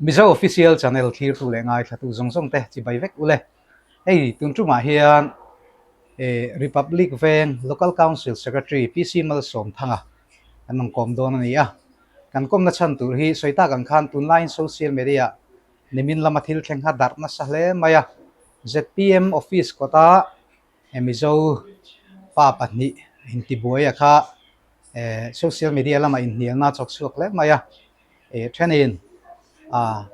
Mizo official channel thir tu le ngai thatu zong zong te chi bai vek ule ei tun tu ma hian Republic Veng Local Council Secretary PC Mal Som thanga anong kom don ani a kan kom na chan tur hi soita kan khan tun line social media nimin lama thil thleng ha dar na sa hle maya ZPM office kota Mizo pa pahni hinti boya kha social media lama in nial na chok suak le maya thenin a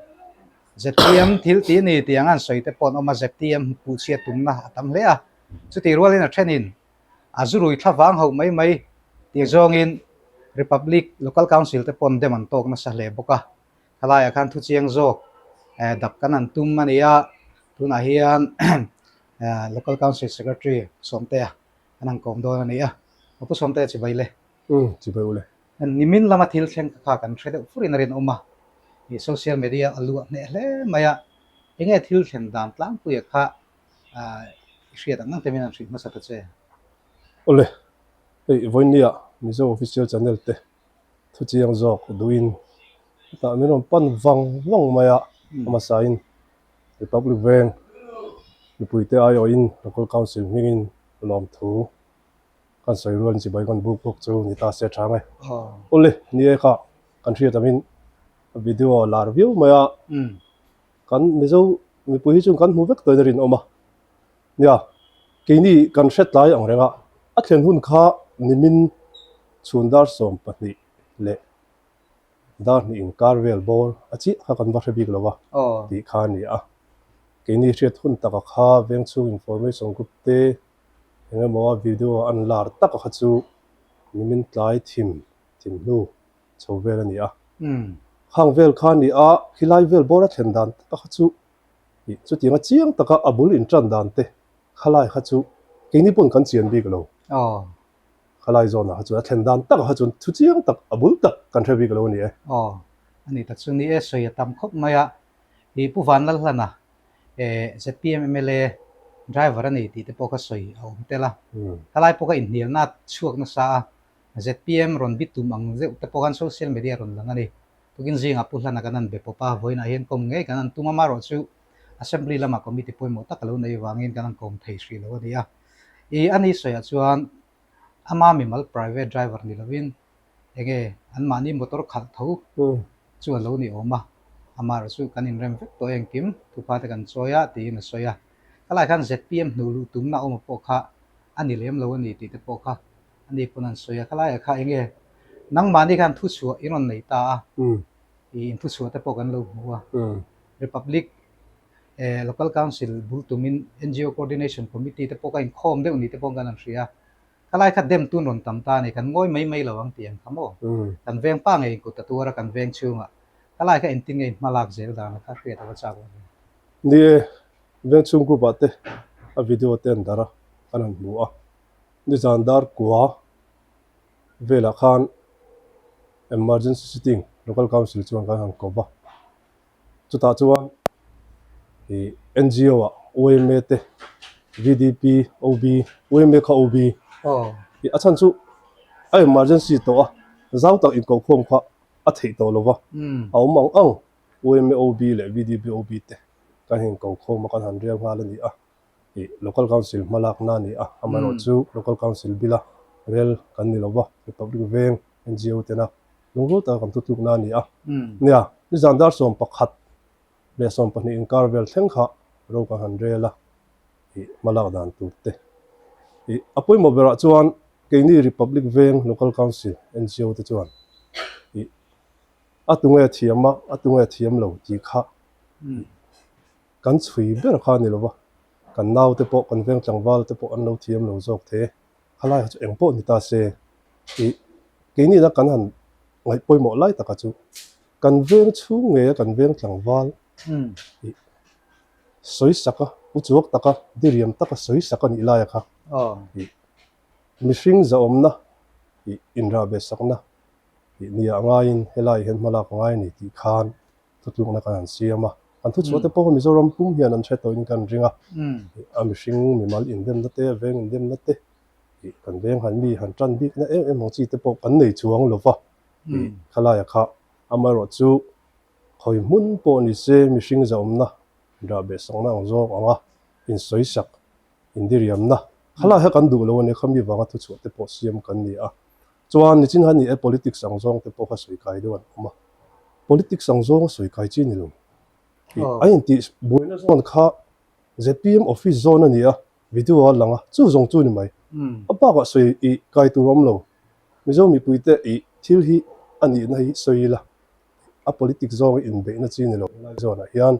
ZPM thil ti ni tiangan soite pon oma ZPM pu chia tumna tam hle a chu ti rualin a thenin azurui thlawang ho mai mai ti zongin Republic Local Council te pon deman tok na sa hle boka thalaya khan thu chiang zo dap kan an tum mania tuna hian Local Council Secretary somte anang kom do ania opu somte chi baile chỉ bảo ule nimin lama thil thleng kha kan thredo furin rin oma social media alu ne hle maya enge thil thleng dan tlang puya kha hriat ang temin an thrit masa ta che ule ei voinia mizo official channel te thu chiang jok duin ta minom pan wang maya ama sain Republic Veng puite ayo in local council mingin lom thu kan sai ruan chi bai kan buk chu ni ta se tha mai ule ni e kha kan thria tamin video la review maya kan mizo mi pui chung kan mu vek toin rin oma nia keini kan hret lai ang renga a thlen hun kha nimin chundar som pahni le dar ni in carvel bor achi kha kan va thebik lowa ti kha ni a keini hret hun taka kha veng chu information group te enga mawa video an lar tak kha chu nimin tlai thim lu chhovel ani a hang vel kha ni a khilai vel bor a thlen dan ta kha chu chu tinga chiang taka abul in tran dan te khalai kha chu keini pon kan chian bik lo khalai zona ha chu a thlen dan tak ha chu thu chiang tak abul tak kan thre bik lo ni e ani ta chu ni e soya tam khop maya hi pu van lal hlana ZPM MLA driver ani ti te poka soi au tela kalai poka in nial na chuak na sa ZPM ron bitum ang ze te pokan social media ron langani tukin zinga puhlana kanan be popa voina hian kom nge kanan tumama ro chu assembly lama committee poimo takalo nei wangin kanan kom thei sri lo dia ani soya chuan ama mimal private driver ni lovin ege an mani motor khal tho chu lo ni oma ama ro chu kanin rem vek to engkim tu pa te kan soya ti na soya kalai khan ZPM nulu tumna oma pokha ani lem lo ani ti te pokha ani punan soya kalai kha enge nang mani khan thu chu iron nei ta in thu chu te pokan lo huwa Republic Local Council bultumin NGO Coordination Committee te poka in khom de uni te pong kan ria kalai kha dem tun ron tam ta ni kan ngoi mai lawang tiang khamo kan veng pa ngai ku ta tura kan veng chunga kalai kha intin ngai malak zel da na kha hria ta cha ko ni veng chung group ate a video ten dara kanan lu a ni zandar kwa vela khan emergency sitting local council chuan kan han ko ba chuta chuan NGO a OMA te VDP OB OMA kha OB achan chu a emergency to a zau tak in ko khom kha a thei to lova au mang ang OMA OB le VDP OB te kan hin ko khom kan han riam hala ni a local council malak na ni a amaro chu local council bila rel kan ni lova Republic Veng NGO te na lungro ta kan tu na ni a nia ni zandar som pakhat le som pani in carvel thleng kha ro ka han rela malak dan tu te apoi mo bera chuan keini Republic Veng Local Council NGO te chuan atunga thiam lo ti kha kan chui ber kha ni lova kan nau te po kan veng tlangwal te po an lo thiam lo jok the khalai chu engpo ni ta se keini na kan han ngai poi mo lai taka chu kan veng chu nge kan veng tlangwal soi saka uchuak taka diriam taka soi saka ni la ya kha mishing za omna inra be sakna ni angain helai hen mala ngai ni ti khan tutlung na kan siama an thu chote po Mizoram pum hian an threto in kan ringa a mishing mimal in dem na te veng in dem na te kan veng han mi han tran bik na em mo chi te po kan nei chuang lova khala ya kha amaro chu khoi mun po ni se mihring zawm na ra be sang na zawk anga in soisak indiriam na khala he kan du lo ne khami wanga thu chu te po siam kan ni a chuan ni chin han ni e politics ang zong te po kha soi kai do an ma politics ang zong soi kai chi ni lo ai ti boina zone kha ZPM office zone ani a video langa chu zong chu ni mai apa ka soi I kai tu rom lo mi zo mi puite I thil hi ani na hi soi la a politics zone in be na chi ni lo zone hian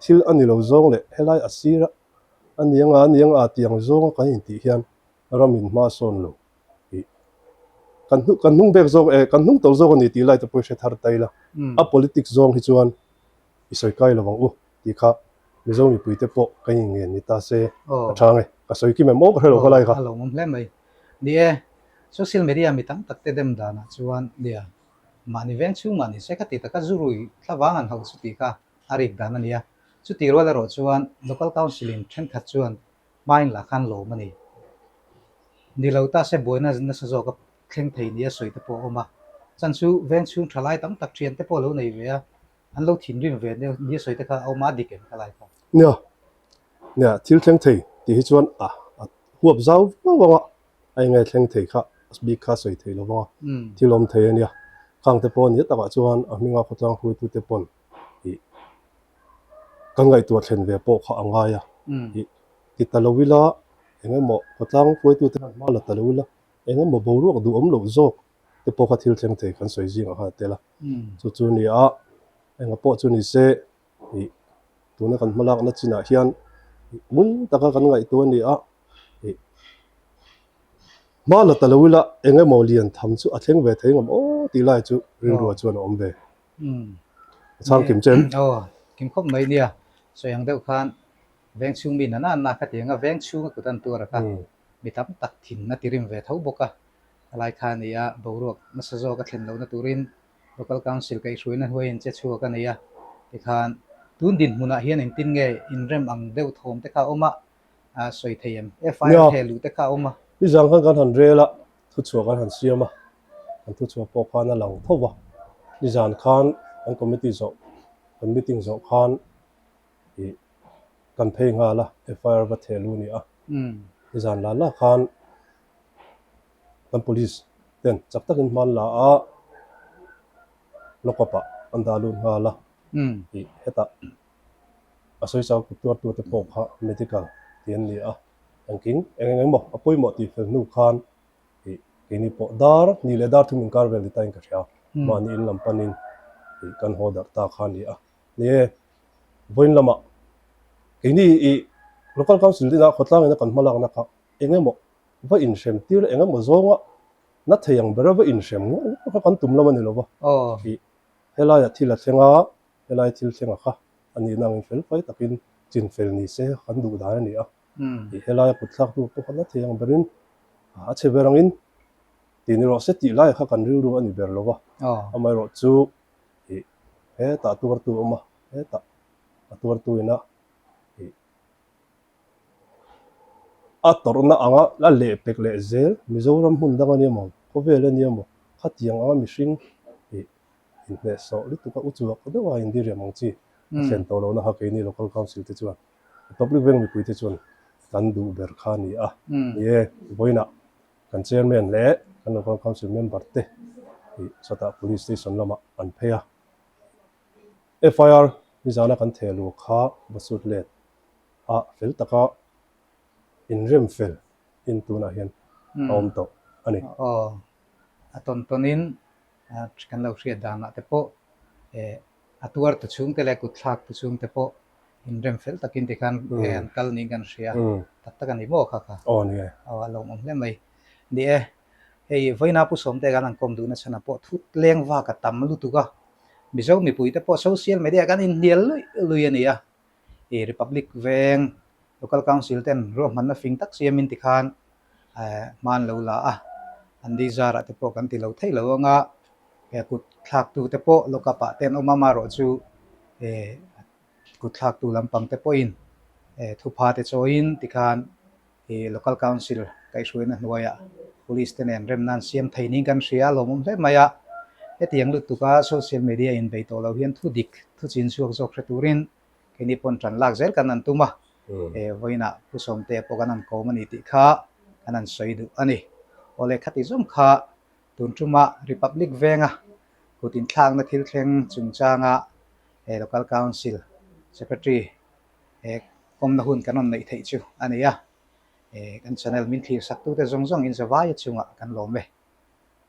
thil ani lo zong le helai asira anianga tiang zong kan in ti hian ramin ma son lo kan nung bek zong kan nung tol zong ni ti lai te poi thar tai la a politics zong hi chuan isoi kai lawang u ti kha mi zo mi puite po kai nge ni ta se athange ka soi ki me mo ka helo lai kha alo mom hle mai dia social media mi tam tak te dem dana chuan dia mani veng chu mani se khati taka zurui thlawangan hau chu ti ka arik dana nia chu ti ro la ro chuan local council in then khat chuan main la khan lo mani ni lo ta se boina na sa zo ka thleng thei nia soi te po oma chan chu veng chu thalai tam tak thian te po lo nei ve an lo thin rin ve ni soi te kha oma diken ka lai ka nya thil thleng thei ti hi chuan huap zau wanga ai ngai thleng thei kha asbi kha soi thei lo wanga thilom thei ania khang te pon ni ta wa chuan a minga khotang hui tu te pon I kangai tu thlen ve po kha anga ya ti talowila enga mo khotang hui tu te ma la talowila enga mo boru du om lo zo te po kha thil thleng thei kan soi jing a ha te la chu chu ni a enga po chu ni se I tu na kan malak na china hian mun taka kan ngai tu ni a ma la talawila enge molian tham chu a thleng ve thei ngam o ti lai chu rin ro chuan om ve chang kim chen kim khop mai nia so yang deuh khan veng chung min na kha te nga veng chung ku tan tur ka mi tam tak thin na tirim ve thau boka alai khan nia borok na sa zo ka thlen lo na turin local council kai hruina huain che chu ka nia ti khan tun din huna hian in tin nge in rem ang deuh thom te kha oma soi theim FIR helu te kha oma ni jang kan han rela thu chu kan han siama an thu chu po khan lang thowa ni jan khan an committee zo an meeting zo khan I kan phei nga la FIR ba thelu ni a ni jan la khan kan police ten chak takin man la a lokapa an dalun nga la I heta asoi chaw ku tu te po kha medical tian ni a angking engeng mo apoi mo ti fel nu khan kini po dar ni le dar thumin kar vel tain ka thia ma ni in lam panin kan ho dar ta khan ni a ne voin lama kini local council dina khotlang ina kan malak na kha engeng mo va in shem tir engeng mo zonga na theyang bera va in shem ngo kha kan tum lama ni lo ba helaya thila thenga helai thil thenga kha ani nang fel pai takin chin fel ni se kan du da ni a helaya putlak tu to khala theyang berin a che berangin tin ro se ti lai kha kan ru ru ani ber lo wa amai ro chu he ta tur tu ma he ta tur tu ina a torna anga la le pek le zel mizoram hun danga ni mo ko vele ni mo khatiang anga mishing in ne so li tu ka uchu ko de wa indiri mong chi sen to lo na ha ke ni local council te chuan public bank mi puite chuan kan du ber kha ni a ye boina kan chairman le kan local council member te sata police station lama an phea FIR ni zana kan thelu kha basut le a fel taka in rem fel in tuna hian om to ani aton tonin kan lo hriat dana te po atuar tu chung te le ku thlak tu chung te po in rem fel takin ti khan an kal ni kan hria tak ani mo kha ni lo mom le mai ni hei voina pu som te kan kom du na chana po thut leng wa ka tam lu tu ka mizo mi pui te po social media kan in nial lui ani a republic veng local council ten ro man na fing tak siamin ti khan man lo la andi zara te po kan ti lo thei lo nga kut thak tu te po lokapa ten omama ro chu kut thak tu lampang te po in thu pha te choin ti khan local council kai hruina hnuaia police ten en remnan siam theining kan hria lo mom hle maya tiang lu tuka social media in be to lo hian thu dik thu chin chuak jok thaturin kini pon tran lak zel kan an tuma voina pusom te pokan an ko mani ti kha anan soidu ani ole khati zum kha tun tuma republic venga kutin thlang na thil thleng chungchanga local council secretary kom na hun kanon nei thei chu ania kan channel min thir sak tu te zong zong in zawai chunga kan lo me